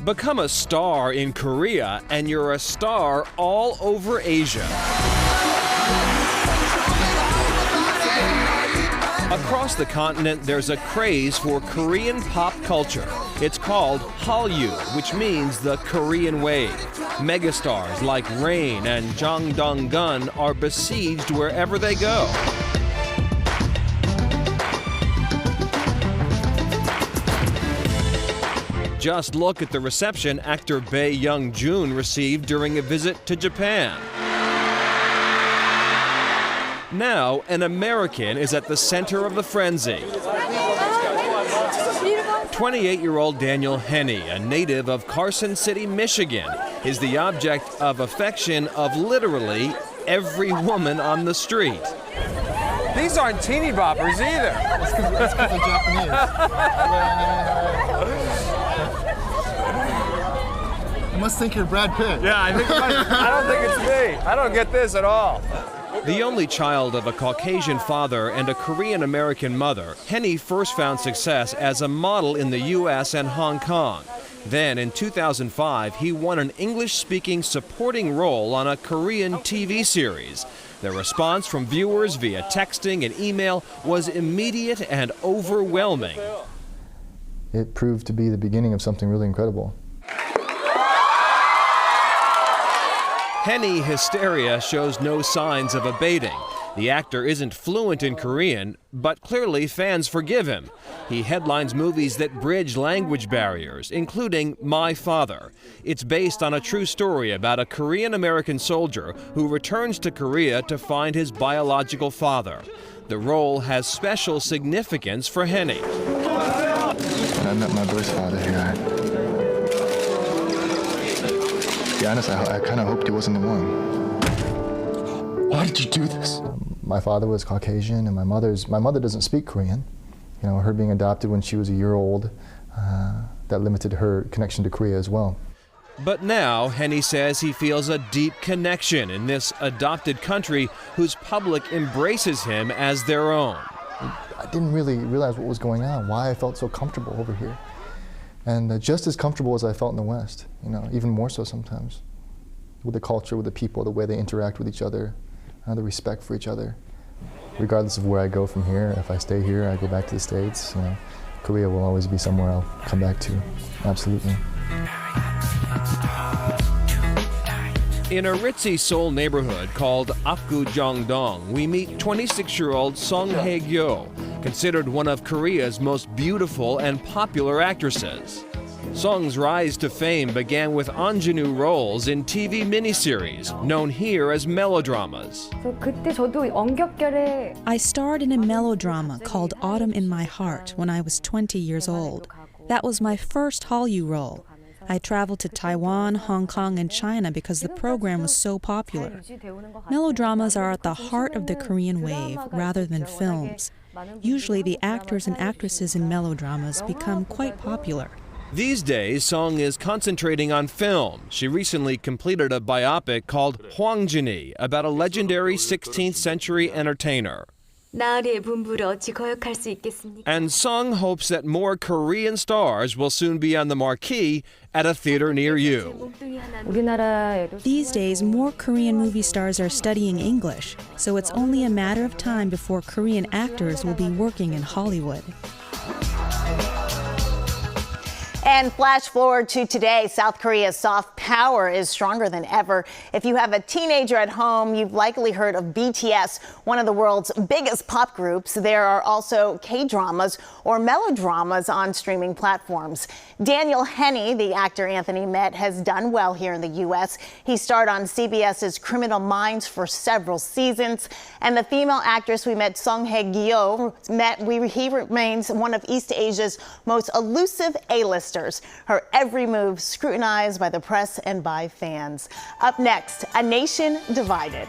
Become a star in Korea and you're a star all over Asia. Across the continent, there's a craze for Korean pop culture. It's called Hallyu, which means the Korean wave. Megastars like Rain and Jang Dong-gun are besieged wherever they go. Just look at the reception actor Bae Young-joon received during a visit to Japan. Now, an American is at the center of the frenzy. 28-year-old Daniel Henney, a native of Carson City, Michigan, is the object of affection of literally every woman on the street. These aren't teeny boppers either. That's because they're Japanese. You must think you're Brad Pitt. Yeah, I don't think it's me. I don't get this at all. The only child of a Caucasian father and a Korean-American mother, Henney first found success as a model in the U.S. and Hong Kong. Then, in 2005, he won an English-speaking supporting role on a Korean TV series. The response from viewers via texting and email was immediate and overwhelming. It proved to be the beginning of something really incredible. Henney hysteria shows no signs of abating. The actor isn't fluent in Korean, but clearly fans forgive him. He headlines movies that bridge language barriers, including My Father. It's based on a true story about a Korean-American soldier who returns to Korea to find his biological father. The role has special significance for Henney. When I met my birth father here, to be honest, I kind of hoped he wasn't the one. Why did you do this? My father was Caucasian, and my mother doesn't speak Korean. You know, her being adopted when she was a year old, that limited her connection to Korea as well. But now, Henney says he feels a deep connection in this adopted country whose public embraces him as their own. I didn't really realize what was going on, why I felt so comfortable over here. And just as comfortable as I felt in the West, you know, even more so sometimes. With the culture, with the people, the way they interact with each other, the respect for each other. Regardless of where I go from here, if I stay here, I go back to the States, you know, Korea will always be somewhere I'll come back to, absolutely. In a ritzy Seoul neighborhood called Apgujeongdong, we meet 26-year-old Song Hae-gyo, considered one of Korea's most beautiful and popular actresses. Song's rise to fame began with ingenue roles in TV miniseries, known here as melodramas. I starred in a melodrama called Autumn in My Heart when I was 20 years old. That was my first Hallyu role. I traveled to Taiwan, Hong Kong, and China because the program was so popular. Melodramas are at the heart of the Korean wave rather than films. Usually the actors and actresses in melodramas become quite popular. These days, Song is concentrating on film. She recently completed a biopic called Hwangjini about a legendary 16th century entertainer. And Song hopes that more Korean stars will soon be on the marquee at a theater near you. These days, more Korean movie stars are studying English, so it's only a matter of time before Korean actors will be working in Hollywood. And flash forward to today, South Korea's soft power is stronger than ever. If you have a teenager at home, you've likely heard of BTS, one of the world's biggest pop groups. There are also K-dramas or melodramas on streaming platforms. Daniel Henney, the actor Anthony met, has done well here in the U.S. He starred on CBS's Criminal Minds for several seasons. And the female actress we met, Song Hae-gyo, he remains one of East Asia's most elusive A-listers. Her every move scrutinized by the press and by fans. Up next, a nation divided.